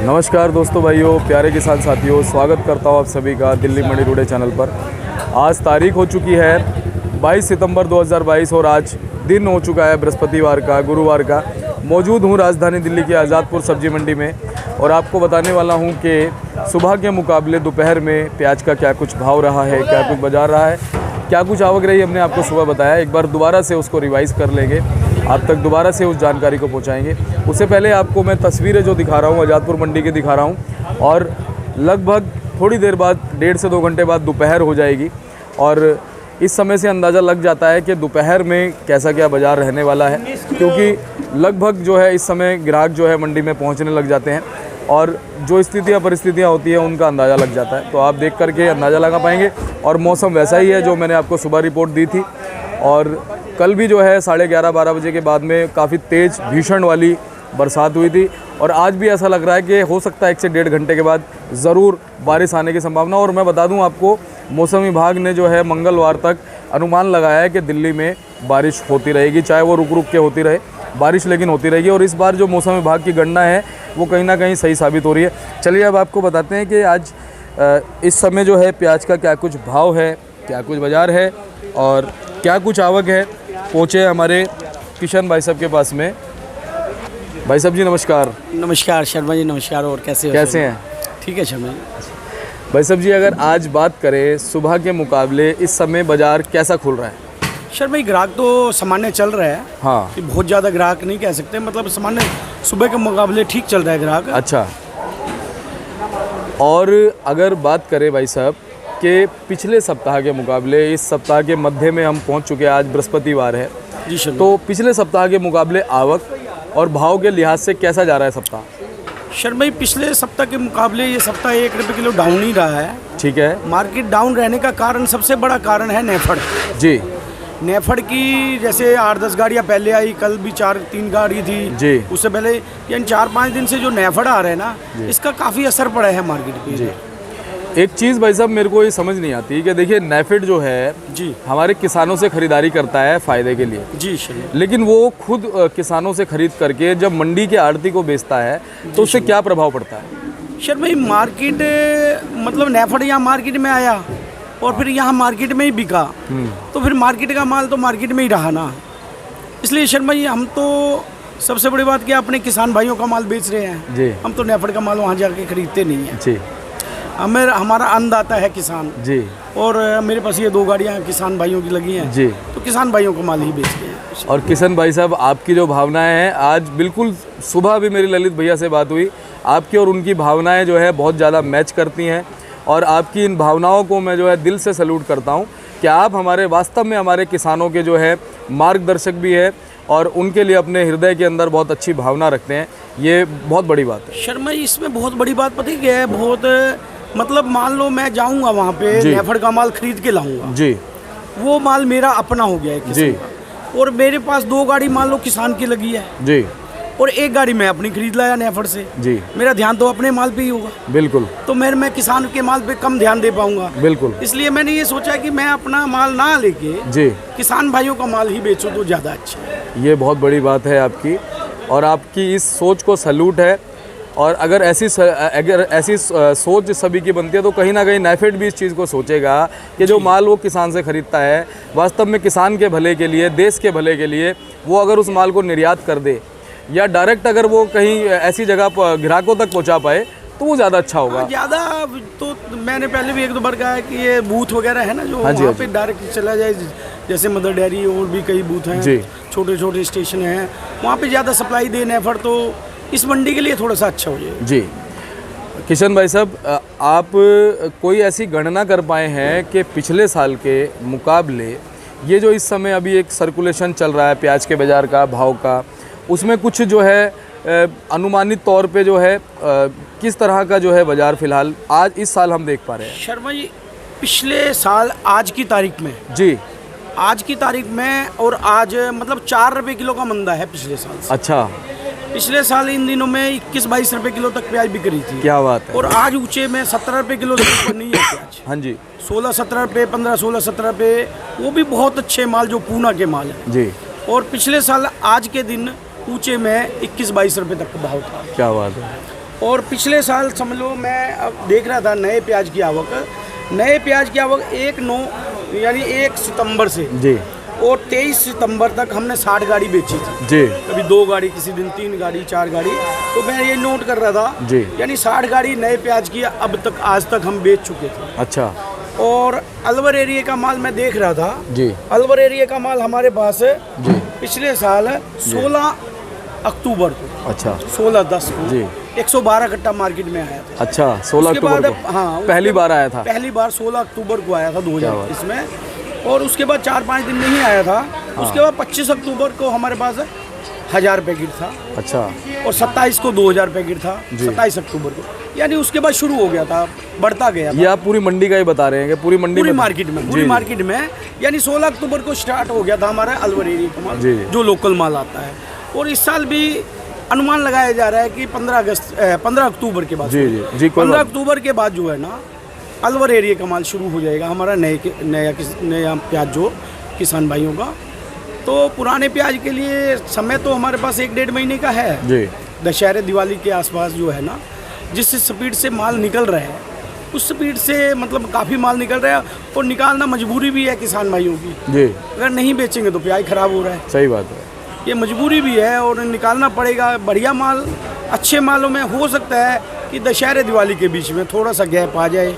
नमस्कार दोस्तों, भाइयों, प्यारे किसान साथियों, स्वागत करता हूँ आप सभी का दिल्ली मंडी टुडे चैनल पर। आज तारीख हो चुकी है 22 सितंबर 2022 और आज दिन हो चुका है बृहस्पतिवार का, गुरुवार का। मौजूद हूँ राजधानी दिल्ली की आज़ादपुर सब्जी मंडी में और आपको बताने वाला हूँ कि सुबह के मुकाबले दोपहर में प्याज का क्या कुछ भाव रहा है, क्या कुछ बाजार रहा है, क्या कुछ आवक रही। हमने आपको सुबह बताया, एक बार दोबारा से उसको रिवाइज़ कर लेंगे, आप तक दोबारा से उस जानकारी को पहुंचाएंगे। उससे पहले आपको मैं तस्वीरें जो दिखा रहा हूं आज़ादपुर मंडी की दिखा रहा हूं और लगभग थोड़ी देर बाद 1.5 से 2 घंटे बाद दोपहर हो जाएगी और इस समय से अंदाज़ा लग जाता है कि दोपहर में कैसा क्या बाज़ार रहने वाला है, क्योंकि लगभग जो है इस समय ग्राहक जो है मंडी में पहुँचने लग जाते हैं और जो स्थितियाँ परिस्थितियाँ होती हैं उनका अंदाज़ा लग जाता है। तो आप देख करके अंदाज़ा लगा पाएंगे और मौसम वैसा ही है जो मैंने आपको सुबह रिपोर्ट दी थी। और कल भी जो है 11:30-12 बजे के बाद में काफ़ी तेज़ भीषण वाली बरसात हुई थी और आज भी ऐसा लग रहा है कि हो सकता है 1 से 1.5 घंटे के बाद ज़रूर बारिश आने की संभावना। और मैं बता दूं आपको, मौसम विभाग ने जो है मंगलवार तक अनुमान लगाया है कि दिल्ली में बारिश होती रहेगी, चाहे वो रुक रुक के होती रहे, बारिश लेकिन होती रहेगी। और इस बार जो मौसम विभाग की गणना है वो कहीं ना कहीं सही साबित हो रही है। चलिए अब आपको बताते हैं कि आज इस समय जो है प्याज का क्या कुछ भाव है, क्या कुछ बाज़ार है और क्या कुछ आवक है। पहुँचे हमारे किशन भाई साहब के पास में। भाई साहब जी नमस्कार। नमस्कार शर्मा जी, नमस्कार। और कैसे हैं? ठीक है शर्मा जी। भाई साहब जी, अगर आज बात करें सुबह के मुकाबले इस समय बाज़ार कैसा खुल रहा है? शर्मा जी, ग्राहक तो सामान्य चल रहा है। हाँ, कि बहुत ज़्यादा ग्राहक नहीं कह सकते, मतलब सामान्य सुबह के मुकाबले ठीक चल रहा है ग्राहक। अच्छा। और अगर बात करें भाई साहब कि पिछले सप्ताह के मुकाबले इस सप्ताह के मध्य में हम पहुंच चुके हैं, आज बृहस्पतिवार है जी शर्मा। तो पिछले सप्ताह के मुकाबले आवक और भाव के लिहाज से कैसा जा रहा है सप्ताह? शर्मा जी, पिछले सप्ताह के मुकाबले ये सप्ताह 1 रुपये किलो डाउन ही रहा है। ठीक है। मार्केट डाउन रहने का कारण, सबसे बड़ा कारण है नेफड़ जी। नेफड़ की जैसे 8-10 गाड़ियाँ पहले आई, कल भी 4-3 गाड़ी थी जी। उससे पहले, यानी 4-5 दिन से जो नेफड़ आ रहे हैं ना, इसका काफ़ी असर पड़ा है मार्केट पे जी। एक चीज़ भाई साहब मेरे को ये समझ नहीं आती कि देखिए, नेफेड जो है जी हमारे किसानों से खरीदारी करता है फ़ायदे के लिए जी शर्मा। लेकिन वो खुद किसानों से खरीद करके जब मंडी के आड़ती को बेचता है तो उससे क्या प्रभाव पड़ता है? शर्मा जी, मार्केट मतलब नेफड़ यहाँ मार्केट में आया और फिर यहाँ मार्केट में ही बिका, तो फिर मार्केट का माल तो मार्केट में ही रहा ना। इसलिए शर्मा जी, हम तो सबसे बड़ी बात क्या, अपने किसान भाइयों का माल बेच रहे हैं जी। हम तो नेफड़ का माल वहाँ जाके खरीदते नहीं हैं जी। हमारा अन्नदाता है किसान जी। और मेरे पास ये 2 गाड़ियाँ किसान भाइयों की लगी हैं जी। तो किसान भाइयों का माल ही बेचते हैं। और किशन भाई साहब, आपकी जो भावनाएं हैं, आज बिल्कुल सुबह भी मेरी ललित भैया से बात हुई, आपकी और उनकी भावनाएं जो है बहुत ज़्यादा मैच करती हैं और आपकी इन भावनाओं को मैं जो है दिल से सैल्यूट करता हूं कि आप हमारे वास्तव में हमारे किसानों के जो है मार्गदर्शक भी है और उनके लिए अपने हृदय के अंदर बहुत अच्छी भावना रखते हैं। ये बहुत बड़ी बात है। शर्मा जी, इसमें बहुत बड़ी बात पता है क्या है, बहुत मतलब मान लो मैं जाऊंगा वहाँ पे, नेफड़ का माल खरीद के लाऊंगा जी, वो माल मेरा अपना हो गया है किसी जी का। और मेरे पास 2 गाड़ी मान लो किसान की लगी है जी और 1 गाड़ी मैं अपनी खरीद लाया नेफड़ से जी। मेरा ध्यान तो अपने माल पे ही होगा, बिल्कुल। तो मैं किसान के माल पे कम ध्यान दे पाऊंगा। बिल्कुल। इसलिए मैंने ये सोचा कि मैं अपना माल ना लेके जी किसान भाइयों का माल ही बेचूं तो ज़्यादा अच्छा है। ये बहुत बड़ी बात है आपकी और आपकी इस सोच को सैल्यूट है। और अगर ऐसी सोच सभी की बनती है तो कहीं ना कहीं नेफेड भी इस चीज़ को सोचेगा कि जो माल वो किसान से ख़रीदता है, वास्तव में किसान के भले के लिए, देश के भले के लिए, वो अगर उस माल को निर्यात कर दे या डायरेक्ट अगर वो कहीं ऐसी जगह पर ग्राहकों तक पहुंचा पाए तो वो ज़्यादा अच्छा होगा। ज़्यादा तो मैंने पहले भी 1-2 बार कहा है कि ये बूथ वगैरह है ना, जो वहाँ पे डायरेक्ट चला जाए, जैसे मदर डेयरी और भी कई बूथ हैं, छोटे छोटे स्टेशन हैं, वहाँ पे ज़्यादा सप्लाई दे नेफड़, तो इस मंडी के लिए थोड़ा सा अच्छा हो जाए। जी। किशन भाई साहब, आप कोई ऐसी गणना कर पाए हैं कि पिछले साल के मुकाबले ये जो इस समय अभी एक सर्कुलेशन चल रहा है प्याज के बाज़ार का, भाव का, उसमें कुछ जो है अनुमानित तौर पे जो है किस तरह का जो है बाज़ार फ़िलहाल आज इस साल हम देख पा रहे हैं? शर्मा जी, पिछले साल आज की तारीख में जी, आज की तारीख में और आज मतलब 4 रुपये किलो का मंदा है पिछले साल से। अच्छा। पिछले साल इन दिनों में 21-22 रुपये किलो तक प्याज बिक रही थी। क्या बात है। और आज ऊंचे में 17 रुपये किलो तक नहीं है प्याज। हाँ जी। 16-17 रुपये, 15-16-17 रुपये, वो भी बहुत अच्छे माल जो पूना के माल है जी। और पिछले साल आज के दिन ऊंचे में 21-22 रुपये तक का भाव था। क्या बात है। और पिछले साल समझ लो मैं अब देख रहा था नए प्याज की आवक, नए प्याज की आवक 1 यानी 1 सितंबर से जी और 23 सितंबर तक हमने 60 गाड़ी बेची थी जी कभी 2 गाड़ी, किसी दिन 3 गाड़ी, 4 गाड़ी। तो मैं ये नोट कर रहा था जी यानी 60 गाड़ी नए प्याज की अब तक आज तक हम बेच चुके थे। अच्छा और अलवर एरिया का माल मैं देख रहा था जी अलवर एरिया का माल हमारे पास जी पिछले साल 16 अक्टूबर को, अच्छा 16/10 को जी 112 कट्टा मार्केट में आया था। अच्छा 16 उसके अक्टूबर बाद को हाँ पहली बार आया था। पहली बार 16 अक्टूबर को आया था क्या 2000 बात। इसमें। और उसके बाद 4-5 दिन नहीं आया था। उसके बाद 25 अक्टूबर को हमारे पास 1000 पैकेट था अच्छा और 27 को 2000 पैकेट था, जी। 27 अक्टूबर को। यानी उसके बाद शुरू हो गया था, बढ़ता गया था। ये आप पूरी मंडी का ही बता रहे हैं कि पूरी मंडी पूरी में मार्केट में, जी, पूरी जी। मार्केट में यानी 16 अक्टूबर को स्टार्ट हो गया था हमारा अलवर एरिया का माल, जी, जी। जो लोकल माल आता है। और इस साल भी अनुमान लगाया जा रहा है कि 15 अक्टूबर के बाद, जी जी जी कोई 15 बात अक्टूबर के बाद जो है ना अलवर एरिया का माल शुरू हो जाएगा हमारा नया प्याज जो किसान भाइयों का। तो पुराने प्याज के लिए समय तो हमारे पास 1-1.5 महीने का है। जी दशहरे दिवाली के आसपास जो है ना, जिस स्पीड से माल निकल रहा है उस स्पीड से मतलब काफ़ी माल निकल रहा है और निकालना मजबूरी भी है किसान भाइयों की। जी अगर नहीं बेचेंगे तो प्याज खराब हो रहा है, सही बात है। ये मजबूरी भी है और निकालना पड़ेगा। बढ़िया माल, अच्छे मालों में हो सकता है कि दशहरे दिवाली के बीच में थोड़ा सा गैप आ जाए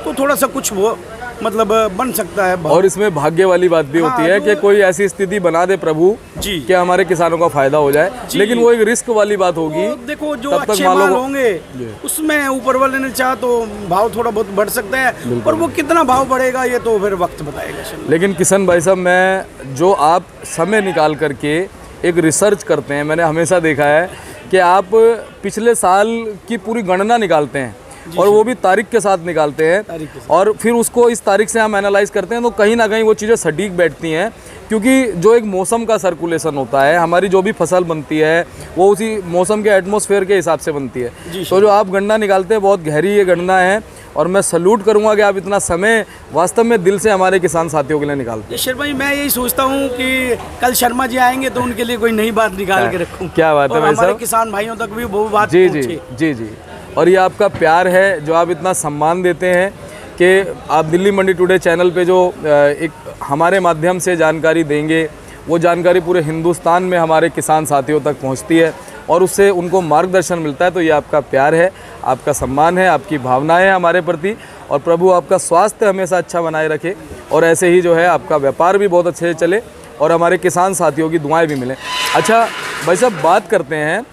तो थोड़ा सा कुछ वो मतलब बन सकता है। और इसमें भाग्य वाली बात भी होती है कि कोई ऐसी स्थिति बना दे प्रभु जी कि हमारे किसानों का फायदा हो जाए, जी। लेकिन वो एक रिस्क वाली बात होगी। तो देखो जो तब तक अच्छे मालों माल को- होंगे जी। उसमें ऊपर वाले ने चाहा तो भाव थोड़ा बहुत बढ़ सकता है, और वो कितना भाव बढ़ेगा ये तो फिर वक्त बताएगा। लेकिन किशन भाई साहब, मैं जो आप समय निकाल करके एक रिसर्च करते हैं, मैंने हमेशा देखा है कि आप पिछले साल की पूरी गणना निकालते हैं और वो भी तारीख के साथ निकालते हैं, तारीख के साथ। और फिर उसको इस तारीख से हम एनालाइज करते हैं तो कहीं ना कहीं वो चीज़ें सटीक बैठती हैं, क्योंकि जो एक मौसम का सर्कुलेशन होता है, हमारी जो भी फसल बनती है वो उसी मौसम के एटमॉस्फेयर के हिसाब से बनती है। तो जो आप गणना निकालते हैं बहुत गहरी ये गणना है, और मैं सल्यूट करूंगा कि आप इतना समय वास्तव में दिल से हमारे किसान साथियों के लिए निकालते हैं। शर्मा जी, मैं यही सोचता हूँ कि कल शर्मा जी आएंगे तो उनके लिए कोई नई बात निकाल के रखूँ। क्या बात है और भाई हमारे साहब। किसान भाइयों तक भी वो बात जी जी पहुंचे। जी जी और ये आपका प्यार है जो आप इतना सम्मान देते हैं कि आप दिल्ली मंडी टुडे चैनल पे जो एक हमारे माध्यम से जानकारी देंगे, वो जानकारी पूरे हिंदुस्तान में हमारे किसान साथियों तक पहुंचती है और उससे उनको मार्गदर्शन मिलता है। तो ये आपका प्यार है, आपका सम्मान है, आपकी भावनाएं हैं हमारे प्रति, और प्रभु आपका स्वास्थ्य हमेशा अच्छा बनाए रखे और ऐसे ही जो है आपका व्यापार भी बहुत अच्छे से चले और हमारे किसान साथियों की दुआएं भी मिलें। अच्छा भाई साहब, बात करते हैं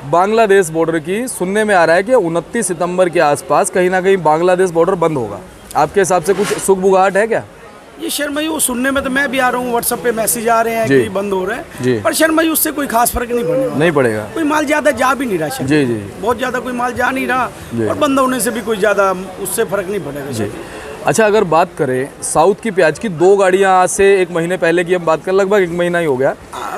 बांग्लादेश बॉर्डर की। सुनने में आ रहा है कि 29 सितंबर के आसपास कहीं ना कहीं बांग्लादेश बॉर्डर बंद होगा। आपके हिसाब से कुछ सुगबुगाहट है क्या? ये शर्मा जी, वो सुनने में तो मैं भी आ रहा हूँ, व्हाट्सएप पे मैसेज आ रहे हैं जी। कि बंद हो रहा जी। है, पर शर्मा जी उससे कोई खास फर्क नहीं पड़ने वाला। नहीं पड़ेगा। कोई माल ज़्यादा जा भी नहीं रहा शर्मा जी जी बहुत ज़्यादा कोई माल जा नहीं रहा, जी। और बंद होने से भी कोई ज़्यादा उससे फर्क नहीं पड़ेगा। जी। अच्छा, अगर बात करें साउथ की प्याज की, 2 गाड़ियाँ आज से 1 महीने पहले की हम बात करें, लगभग 1 महीना ही हो गया।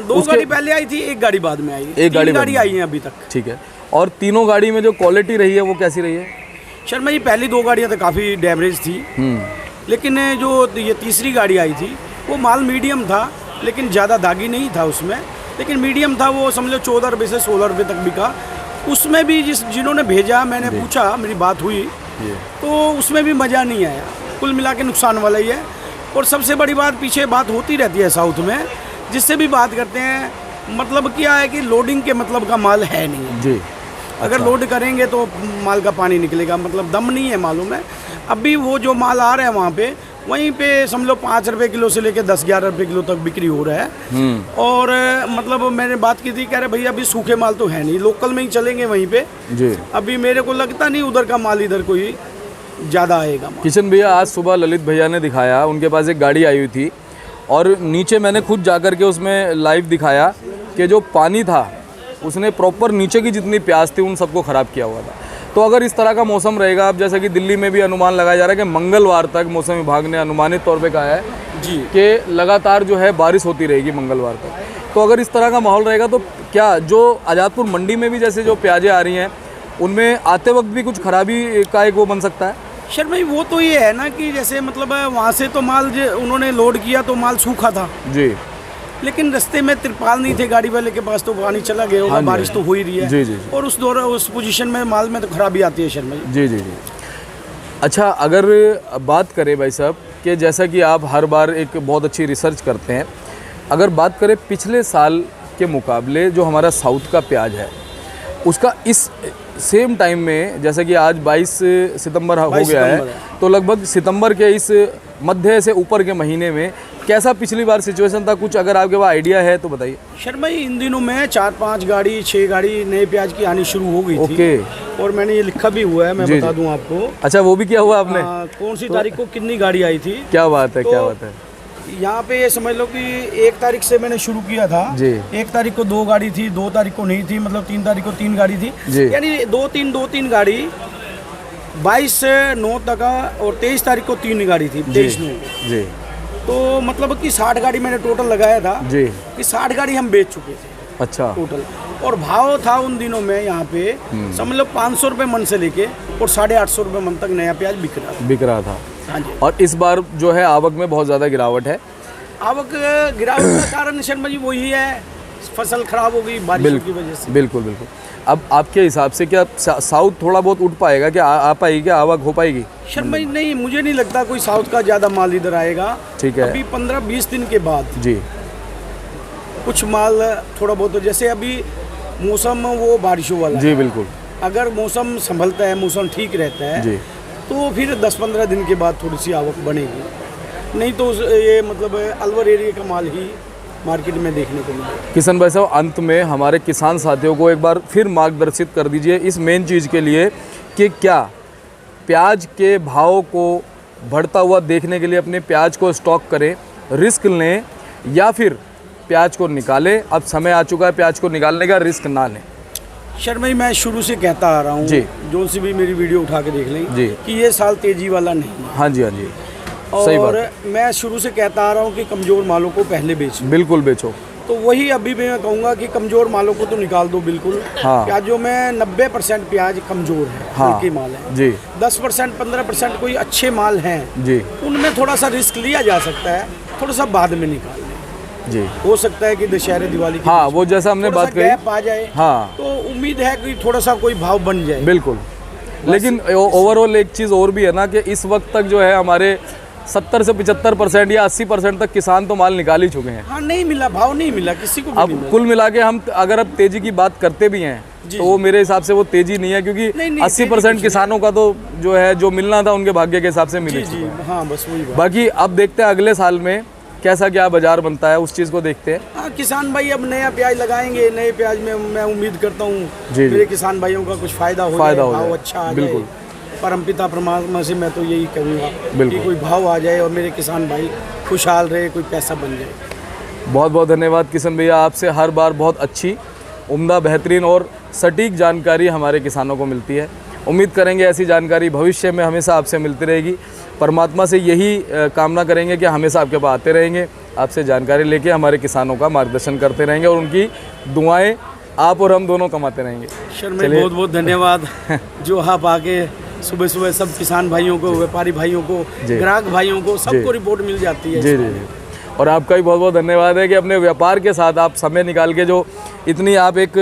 2 गाड़ी पहले आई थी, 1 गाड़ी बाद में आई, एक गाड़ी 3 गाड़ी बाद में। आई है अभी तक। ठीक है, और तीनों गाड़ी में जो क्वालिटी रही है वो कैसी रही है? शर्मा जी पहली 2 गाड़ियाँ तो काफ़ी डैमेज थी, लेकिन जो ये तीसरी गाड़ी आई थी वो माल मीडियम था, लेकिन ज़्यादा दागी नहीं था उसमें, लेकिन मीडियम था। वो समझ लो 14 रुपये से 16 रुपये तक बिका। उसमें भी जिन्होंने भेजा, मैंने पूछा, मेरी बात हुई, तो उसमें भी मज़ा नहीं आया। कुल मिला के नुकसान वाला ही है। और सबसे बड़ी बात, पीछे बात होती रहती है साउथ में, जिससे भी बात करते हैं, मतलब क्या है कि लोडिंग के मतलब का माल है नहीं जी। अगर लोड करेंगे तो माल का पानी निकलेगा, मतलब दम नहीं है मालों में। अभी वो जो माल आ रहा है वहाँ पे, वहीं पे समझ लो 5 रुपये किलो से लेकर 10-11 रुपये किलो तक बिक्री हो रहा है। और मतलब मैंने बात की थी, कह रहे भैया अभी सूखे माल तो है नहीं, लोकल में ही चलेंगे वहीं पे जी। अभी मेरे को लगता नहीं उधर का माल इधर कोई ज़्यादा आएगा माल। किशन भैया, आज सुबह ललित भैया ने दिखाया, उनके पास एक गाड़ी आई हुई थी और नीचे मैंने खुद जाकर के उसमें लाइव दिखाया कि जो पानी था उसने प्रॉपर नीचे की जितनी प्याज थी उन सबको ख़राब किया हुआ था। तो अगर इस तरह का मौसम रहेगा, अब जैसे कि दिल्ली में भी अनुमान लगाया जा रहा है कि मंगलवार तक मौसम विभाग ने अनुमानित तौर पे कहा है जी कि लगातार जो है बारिश होती रहेगी मंगलवार तक। तो अगर इस तरह का माहौल रहेगा तो क्या जो आज़ादपुर मंडी में भी जैसे जो प्याजें आ रही हैं उनमें आते वक्त भी कुछ खराबी का एक वो बन सकता है? शर्मा जी, वो तो ये है ना कि जैसे मतलब वहाँ से तो माल उन्होंने लोड किया तो माल सूखा था, जी। लेकिन रास्ते में तिरपाल नहीं थे गाड़ी वाले के पास, तो पानी चला गया होगा। हाँ जी, बारिश तो हो ही रही है। जी, जी, जी। और उस दौरान उस पोजीशन में माल में तो खराबी आती है शर्मा जी। जी जी जी। अच्छा, अगर बात करें भाई साहब कि जैसा कि आप हर बार एक बहुत अच्छी रिसर्च करते हैं, अगर बात करें पिछले साल के मुकाबले जो हमारा साउथ का प्याज है उसका इस सेम टाइम में, जैसे कि आज 22 सितंबर हो गया है, तो लगभग सितंबर के इस मध्य से ऊपर के महीने में कैसा पिछली बार सिचुएशन था, कुछ अगर आपके पास आइडिया है तो बताइए। शर्मा जी, इन दिनों में 4-5 गाड़ी 6 गाड़ी नए प्याज की आनी शुरू हो गई थी। ओके। और मैंने ये लिखा भी हुआ है, मैं बता दूं आपको। अच्छा, वो भी किया हुआ आपने? कौन सी तारीख को कितनी गाड़ी आई थी। क्या बात है, क्या बात है। यहाँ पे ये समझ लो कि 1 तारीख से मैंने शुरू किया था जी। 1 तारीख को 2 गाड़ी थी, 2 तारीख को नहीं थी, मतलब 3 तारीख को 3 गाड़ी थी, यानी 2-3 गाड़ी 22 से 9 तक, और 23 तारीख को 3 गाड़ी थी, 23-9 जी। तो मतलब कि 60 गाड़ी मैंने टोटल लगाया था जी, कि 60 गाड़ी हम बेच चुके थे। अच्छा। टोटल। और भाव था उन दिनों में यहाँ पे समझ लो 500 रुपये मन से लेके और 850 रुपये मन तक नया प्याज बिक रहा था। हाँ जी। और इस बार जो है आवक में बहुत ज़्यादा गिरावट है। आवक गिरावट का कारण शर्मा जी वही है, फसल खराब हो गई बारिश की वजह से। बिल्कुल बिल्कुल। अब आपके हिसाब से क्या साउथ थोड़ा बहुत उठ पाएगा, क्या आ पाएगी, क्या आवक हो पाएगी? शर्मा जी नहीं, मुझे नहीं लगता कोई साउथ का ज़्यादा माल इधर आएगा। ठीक है। अभी 15-20 दिन के बाद जी कुछ माल थोड़ा बहुत, जैसे अभी मौसम वो बारिशों वाला जी। बिल्कुल। अगर मौसम संभलता है, मौसम ठीक रहता है जी, तो फिर 10-15 दिन के बाद थोड़ी सी आवक बनेगी, नहीं तो ये मतलब अलवर एरिया का माल ही मार्केट में देखने को मिलेगा। किशन भाई साहब, अंत में हमारे किसान साथियों को एक बार फिर मार्गदर्शित कर दीजिए इस मेन चीज़ के लिए कि क्या प्याज के भाव को बढ़ता हुआ देखने के लिए अपने प्याज को स्टॉक करें, रिस्क लें, या फिर प्याज को निकालें? अब समय आ चुका है प्याज को निकालने का, रिस्क ना लें। शर्मा जी, मैं शुरू से कहता आ रहा हूँ जी, जो सी भी मेरी वीडियो उठा के देख लें जी, कि ये साल तेजी वाला नहीं है। हाँ जी, हाँ जी। और मैं शुरू से कहता आ रहा हूँ कि कमज़ोर मालों को पहले बेचो। बिल्कुल बेचो। तो वही अभी भी मैं कहूँगा कि कमज़ोर मालों को तो निकाल दो बिल्कुल। हाँ। प्याजों में 90% प्याज कमज़ोर है। हाँ। हल्के माल है जी। 10% 15% कोई अच्छे माल हैं जी, उनमें थोड़ा सा रिस्क लिया जा सकता है, थोड़ा सा बाद में निकाल लें जी। हो सकता है कि दशहरे दिवाली की, हाँ, वो जैसा हमने बात कही, गैप आ जाए। हाँ। तो उम्मीद है कि थोड़ा सा कोई भाव बन जाए। बिल्कुल। लेकिन ओवरऑल एक चीज़ और भी है ना, कि इस वक्त तक जो है हमारे 70 से 75% या 80% तक किसान तो माल निकाल ही चुके हैं। हाँ, नहीं मिला, भाव नहीं मिला किसी को भी। अब कुल मिला के हम अगर अब तेजी की बात करते भी हैं तो वो मेरे हिसाब से वो तेजी नहीं है, क्योंकि 80% किसानों का तो जो है जो मिलना था उनके भाग्य के हिसाब से मिले। हाँ, बस वही। बाकी अब देखते हैं अगले साल में कैसा क्या बाजार बनता है, उस चीज़ को देखते हैं। हाँ, किसान भाई अब नया प्याज लगाएंगे, नए प्याज में मैं उम्मीद करता हूँ मेरे किसान भाइयों का कुछ फ़ायदा हो, भाव अच्छा आ जाए। परमपिता परमात्मा से मैं तो यही कहूँगा कि कोई भाव आ जाए और मेरे किसान भाई खुशहाल रहे, कोई पैसा बन जाए। बहुत बहुत धन्यवाद किशन भैया, आपसे हर बार बहुत अच्छी, उम्दा, बेहतरीन और सटीक जानकारी हमारे किसानों को मिलती है। उम्मीद करेंगे ऐसी जानकारी भविष्य में हमेशा आपसे मिलती रहेगी। परमात्मा से यही कामना करेंगे कि हमेशा आपके पास आते रहेंगे, आपसे जानकारी लेके हमारे किसानों का मार्गदर्शन करते रहेंगे, और उनकी दुआएं आप और हम दोनों कमाते रहेंगे। शर्मा, बहुत बहुत धन्यवाद जो आप आके सुबह सुबह सब किसान भाइयों को, व्यापारी भाइयों को, ग्राहक भाइयों को, सबको रिपोर्ट मिल जाती है। जी जी। और आपका भी बहुत बहुत धन्यवाद है कि अपने व्यापार के साथ आप समय निकाल के जो इतनी आप एक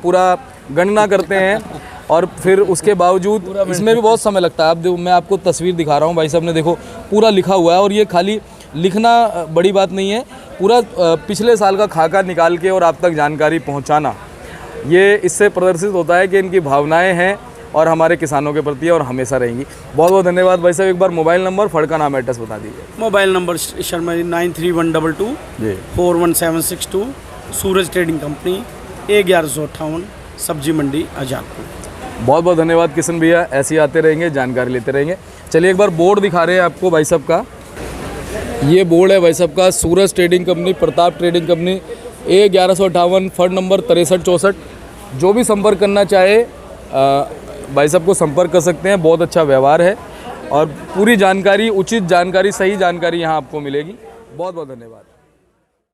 पूरा गणना करते हैं, और फिर उसके बावजूद इसमें भी बहुत समय लगता है। अब मैं आपको तस्वीर दिखा रहा हूँ, भाई साहब ने देखो पूरा लिखा हुआ है, और ये खाली लिखना बड़ी बात नहीं है, पूरा पिछले साल का खाका निकाल के और आप तक जानकारी पहुँचाना, ये इससे प्रदर्शित होता है कि इनकी भावनाएँ हैं और हमारे किसानों के प्रति और हमेशा रहेंगी। बहुत बहुत धन्यवाद भाई साहब। एक बार मोबाइल नंबर, फड़ का नाम, एड्रेस बता दीजिए। मोबाइल नंबर शर्मा 93-122 41762, सूरज ट्रेडिंग कंपनी, A1158, सब्जी मंडी, आजादपुर। बहुत बहुत धन्यवाद किशन भैया, ऐसे ही आते रहेंगे, जानकारी लेते रहेंगे। चलिए एक बार बोर्ड दिखा रहे हैं आपको भाई साहब का, ये बोर्ड है भाई साहब का, Suraj trading company, Pratap trading company, A1158, फर्ड नंबर 6364। जो भी संपर्क करना चाहे भाई साहब को संपर्क कर सकते हैं। बहुत अच्छा व्यवहार है और पूरी जानकारी, उचित जानकारी, सही जानकारी यहाँ आपको मिलेगी। बहुत बहुत धन्यवाद।